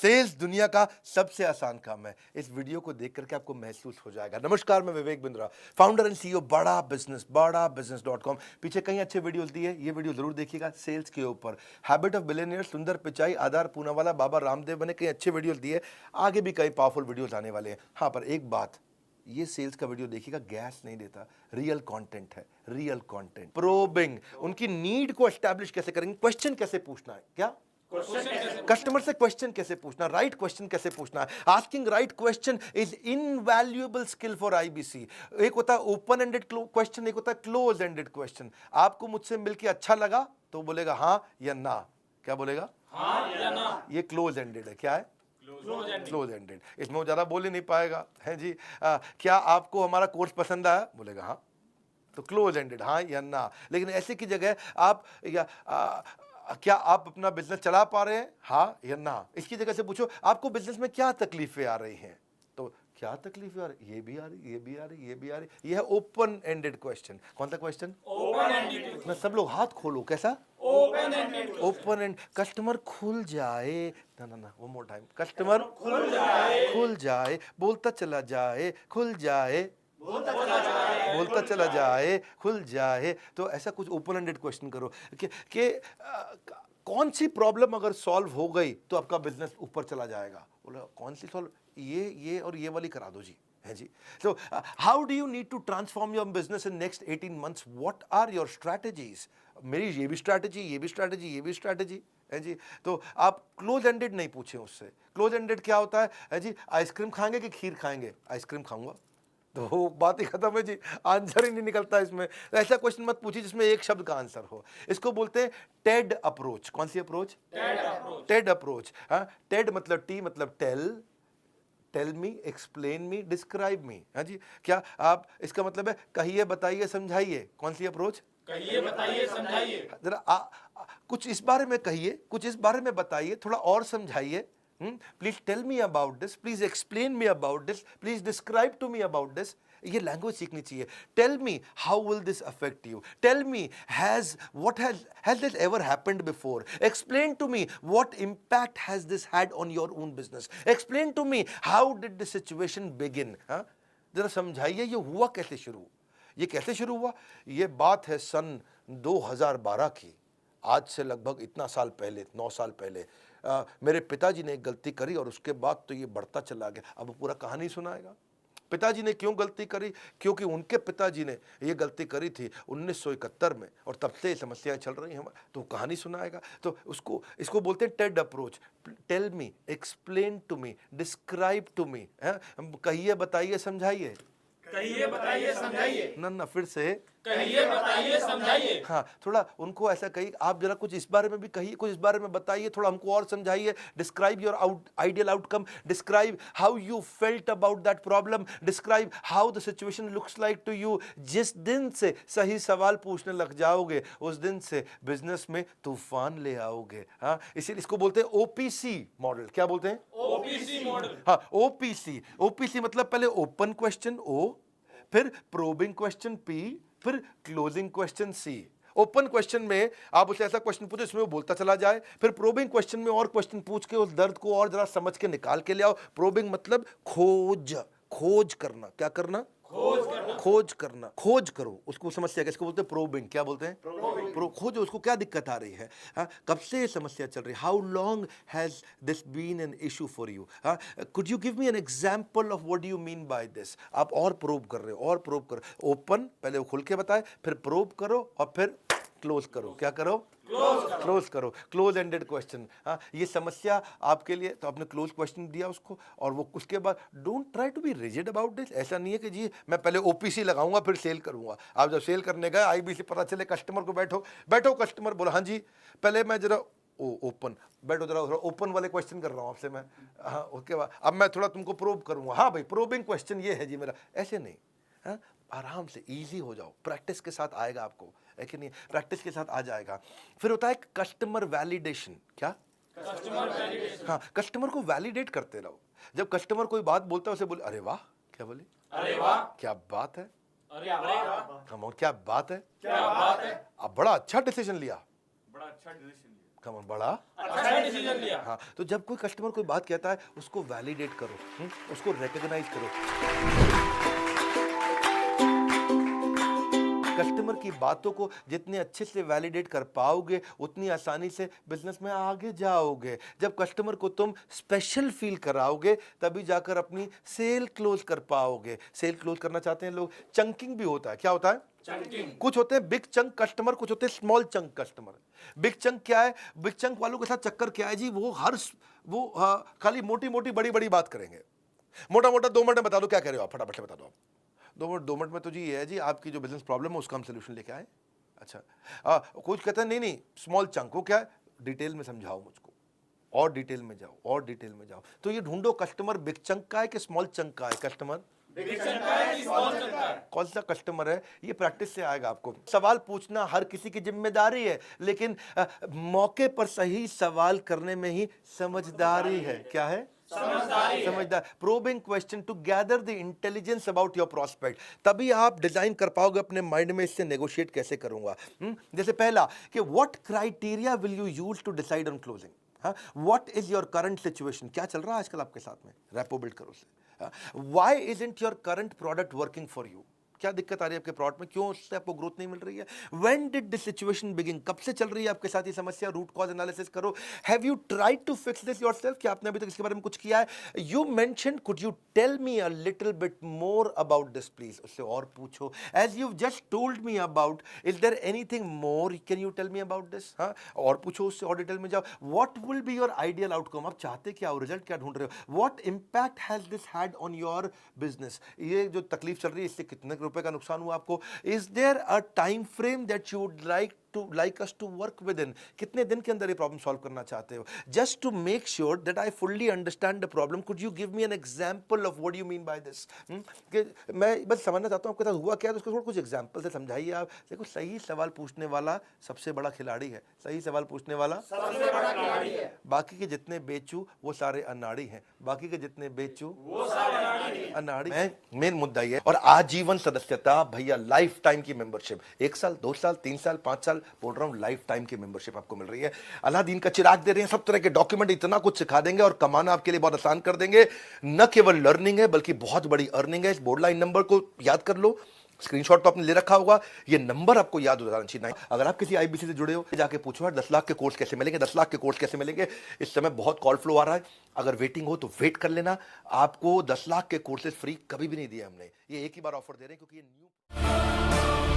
Sales दुनिया का सबसे आसान काम है। इस वीडियो को देख करके आपको महसूस हो जाएगा। नमस्कार, मैं Vivek Bindra, founder and CEO बड़ा बिजनेस.com। पीछे कई अच्छे वीडियोस दिए, ये वीडियो जरूर देखिएगा सेल्स के ऊपर। हैबिट ऑफ बिलियनियर, सुंदर पिचाई, आधार पूनावाला, बाबा रामदेव बने कई अच्छे वीडियोस दिए। आगे भी कई पावरफुल वीडियोस आने वाले हैं। हाँ, पर एक बात, ये सेल्स का वीडियो देखिएगा, गैस नहीं देता, रियल कंटेंट है, रियल कंटेंट। प्रोबिंग, उनकी नीड को एस्टैब्लिश कैसे करेंगे, क्वेश्चन कैसे पूछना है, क्या कस्टमर से क्वेश्चन कैसे पूछना, राइट क्वेश्चन कैसे पूछना है। Asking right question is invaluable skill for IBC. एक होता है ओपन एंडेड क्वेश्चन, एक होता है क्लोज एंडेड क्वेश्चन। आपको मुझसे मिलके अच्छा लगा तो बोलेगा हाँ या ना। क्या बोलेगा? हाँ या ना। ये क्लोज एंडेड है। क्या है? Close ended. इसमें वो ज्यादा बोल ही नहीं पाएगा, है जी। क्या आपको हमारा कोर्स पसंद आया? बोलेगा हाँ, तो क्लोज एंडेड, हाँ या ना। लेकिन ऐसे की जगह आप क्या आप अपना बिजनेस चला पा रहे हैं, हाँ या ना। इसकी जगह से पूछो आपको बिजनेस में क्या तकलीफें आ रही हैं, तो क्या तकलीफें आ रही, ये भी आ रही, ये भी आ रही, ये भी आ रही। ये है ओपन एंडेड क्वेश्चन। कौन सा क्वेश्चन? Open ended. ना सब लोग हाथ खोलो, कैसा? Open ended. Open and, customer खुल जाए, ना ना ना, वो मोर टाइम, कस्टमर खुल जाए, बोलता चला जाए, खुल जाए, बोलता चला जाए, खुल जाए। तो ऐसा कुछ ओपन एंडेड क्वेश्चन करो कि कौन सी प्रॉब्लम अगर सॉल्व हो गई तो आपका बिजनेस ऊपर चला जाएगा। बोला कौन सी सॉल्व? ये और ये वाली करा दो जी, है जी। So how do you need to transform your business in next 18 months, what are your strategies. मेरी ये भी स्ट्रैटेजी, ये भी स्ट्रैटेजी, ये भी स्ट्रैटेजी, है जी। तो आप क्लोज एंडेड नहीं पूछे उससे। क्लोज एंडेड क्या होता है जी? आइसक्रीम खाएंगे कि खीर खाएंगे? आइसक्रीम खाऊंगा, तो बात ही खत्म है जी, आंसर ही नहीं निकलता इसमें। ऐसा क्वेश्चन मत पूछिए जिसमें एक शब्द का आंसर हो। इसको बोलते हैं टेड अप्रोच। कौन सी अप्रोच? TED approach. हाँ, टेड मतलब टी मतलब tell me, explain me, describe me. हाँ जी। क्या आप, इसका मतलब है कहिए, बताइए, समझाइए। कौन सी अप्रोच? कहिए, बताइए, समझाइए। जरा कुछ इस बारे में कहिए, कुछ इस बारे में बताइए, थोड़ा और समझाइए। Please tell me about this, please explain me about this, please describe to me about this. ये लैंग्वेज सीखनी चाहिए। Tell me how will this affect you, tell me has this ever happened before, explain to me what impact has this had on your own business, explain to me how did this situation begin. जरा समझाइए ये हुआ कैसे शुरू, ये कैसे शुरू हुआ। ये बात है सन 2012 की, आज से लगभग इतना साल पहले, 9 साल पहले। मेरे पिताजी ने एक गलती करी और उसके बाद तो ये बढ़ता चला गया। अब पूरा कहानी सुनाएगा पिताजी ने क्यों गलती करी, क्योंकि उनके पिताजी ने ये गलती करी थी 1971 में और तब से समस्याएं चल रही हैं। तो कहानी सुनाएगा। तो इसको बोलते हैं TED approach. Tell me, explain to me, describe to me. कहिए, बताइए, समझाइए। कहिए, बताइए, समझाइए। ना फिर से कहिए, बताइए, समझाइए। हाँ, थोड़ा उनको ऐसा कहिए, आप जरा कुछ इस बारे में भी कहिए, कुछ इस बारे में बताइए, थोड़ा हमको और समझाइए। Describe your ideal outcome, describe how you felt about that problem, describe how the situation looks like to you. जिस दिन से सही सवाल पूछने लग जाओगे उस दिन से बिजनेस में तूफान ले आओगे। हाँ, इसीलिए इसको बोलते हैं ओपीसी मॉडल। क्या बोलते हैं? OPC model. हाँ, ओपीसी मतलब पहले ओपन क्वेश्चन ओ, फिर प्रोबिंग क्वेश्चन पी, फिर क्लोजिंग क्वेश्चन सी। ओपन क्वेश्चन में आप उसे ऐसा क्वेश्चन पूछो इसमें वो बोलता चला जाए, फिर प्रोबिंग क्वेश्चन में और क्वेश्चन पूछ के उस दर्द को और जरा समझ के निकाल के ले आओ। प्रोबिंग मतलब खोज करना। क्या करना? खोज करना, खोज करो उसको, समस्या इसको बोलते हैं प्रोबिंग। क्या बोलते हैं? खोजो उसको क्या दिक्कत आ रही है। हाँ, कब से ये समस्या चल रही है, how long has this been an issue for you. हाँ, could you give me an example of what you mean by this. आप और प्रोब कर रहे हो, और प्रोब करो। ओपन पहले वो खुल के बताए, फिर प्रोब करो और फिर क्लोज करो। क्या करो? क्लोज करो। Close ended question. हाँ, ये समस्या आपके लिए, तो आपने क्लोज क्वेश्चन दिया उसको, और वो उसके बाद don't try to be rigid about this. ऐसा नहीं है कि जी मैं पहले ओपीसी लगाऊंगा फिर सेल करूंगा। आप जब सेल करने गए आईबीसी, पता चले कस्टमर को बैठो कस्टमर बोला हाँ जी, पहले मैं जरा ओपन बैठो, जरा ओपन वाले क्वेश्चन कर रहा हूँ आपसे मैं। हाँ, उसके बाद अब मैं थोड़ा तुमको प्रोब करूंगा। हाँ भाई, प्रोबिंग क्वेश्चन ये है जी मेरा। ऐसे नहीं। हाँ, आराम से इजी हो जाओ, प्रैक्टिस के साथ आएगा आपको, है कि नहीं? प्रैक्टिस के साथ आ जाएगा। फिर होता है कस्टमर वैलिडेशन। क्या? Customer validation. हाँ, कस्टमर को वैलिडेट करते रहो। जब कस्टमर कोई बात बोलता है उसे बोले अरे वाह। क्या बोले? अरे वाह, क्या बात है। अरे वाह, क्या बात है, क्या बात है। अब बड़ा अच्छा डिसीजन लिया, बड़ा अच्छा डिसीजन लिया। कम ऑन, बड़ा अच्छा डिसीजन लिया। हाँ। तो जब कोई कस्टमर कोई बात कहता है उसको वैलिडेट करो, उसको रिकॉग्नाइज करो। कस्टमर की बातों को जितने अच्छे से वैलिडेट कर पाओगे उतनी आसानी से बिजनेस में आगे जाओगे। जब कस्टमर को तुम स्पेशल फील कराओगे तभी जाकर अपनी सेल क्लोज कर पाओगे। सेल क्लोज करना चाहते हैं लोग, चंकिंग भी होता है। क्या होता है? चंकिंग। कुछ होते हैं बिग चंक कस्टमर, कुछ होते हैं small chunk customer. Big chunk क्या है? बिग चंक वालों के साथ चक्कर क्या है जी, वो खाली मोटी मोटी बड़ी बड़ी बात करेंगे। मोटा मोटा 2 मिनट में बता दो क्या कह रहे हो आप, फटाफट से बता दो आप। 2 मिनट में तो जी ये है जी, आपकी जो बिजनेस प्रॉब्लम है उसका हम सोल्यूशन लेके आए। अच्छा, कुछ कहते हैं नहीं स्मॉल चंक, वो क्या है? डिटेल में समझाओ मुझको, और डिटेल में जाओ, और डिटेल में जाओ। तो ये ढूंढो कस्टमर बिग चंक का है कि स्मॉल चंक का है। कस्टमर बिग चंक का है कि स्मॉल चंक का है? कौन सा कस्टमर है, ये प्रैक्टिस से आएगा आपको। सवाल पूछना हर किसी की जिम्मेदारी है, लेकिन मौके पर सही सवाल करने में ही समझदारी है। क्या है? समझदार। Probing question to gather the intelligence about your prospect. तभी आप डिजाइन कर पाओगे अपने माइंड में इससे नेगोशिएट कैसे करूंगा। जैसे पहला कि what criteria will you use to decide on closing. What is your current situation, क्या चल रहा है आजकल आपके साथ में, रैपो बिल्ड करो उससे। Why isn't your current product working for you, क्या दिक्कत आ रही है आपके प्रोडक्ट में, क्यों उससे आपको ग्रोथ नहीं मिल रही है। When did this situation begin, कब से चल रही है आपके साथ ये समस्या, रूट कॉज एनालिसिस करो। Have you tried to fix this yourself, क्या आपने अभी तक इसके बारे में कुछ किया है। You mentioned could you tell me a little bit more about this please, उससे और पूछो। As you just told me about, is there anything more, can you tell me about this. हाँ, और पूछो उससे, और डिटेल में जाओ। What will be your ideal outcome, आप चाहते क्या हो, रिजल्ट क्या ढूंढ रहे हो। What impact has this had on your business, ये जो तकलीफ चल रही है इससे कितने रुपए का नुकसान हुआ आपको। Is there a time frame that you would like us to work within, कितने दिन के अंदर ये प्रॉब्लम सॉल्व करना चाहते हो। Just to make sure that I fully understand the problem, could you give me an example of what you mean by this. मैं बस समझना चाहता हूं आपके साथ हुआ क्या है, तो उसको कुछ एग्जांपल से समझाइए आप। देखो, सही सवाल पूछने वाला सबसे बड़ा खिलाड़ी है, सही सवाल पूछने वाला सबसे बड़ा खिलाड़ी है। बाकी के जितने बेचू वो सारे अनाड़ी हैं, बाकी के जितने बेचू वो सारे अनाड़ी। मेन मुद्दा ये है। और आजीवन सदस्यता भैया, लाइफ टाइम की मेंबरशिप, 1 साल 2 साल 3 साल 5 साल बोल रहा हूं, लाइफ टाइम की मेंबरशिप आपको मिल रही है। अलादीन का चिराग दे रहे हैं, सब तरह के डॉक्यूमेंट, इतना कुछ सिखा देंगे और कमाना आपके लिए बहुत आसान कर देंगे। न केवल लर्निंग है बल्कि बहुत बड़ी अर्निंग है। इस बोर्ड लाइन नंबर को याद कर लो, स्क्रीनशॉट तो आपने ले रखा होगा, ये नंबर आपको याद हो जाना चाहिए। अगर आप किसी आईबीसी से जुड़े हो, जाके पूछो 10 लाख के कोर्स कैसे मिलेंगे, 10 लाख के कोर्स कैसे मिलेंगे। इस समय बहुत कॉल फ्लो आ रहा है, अगर वेटिंग हो तो वेट कर लेना। आपको 10 लाख के कोर्सेज फ्री कभी भी नहीं दिए हमने, ये एक ही बार ऑफर दे रहे हैं क्योंकि ये न्यू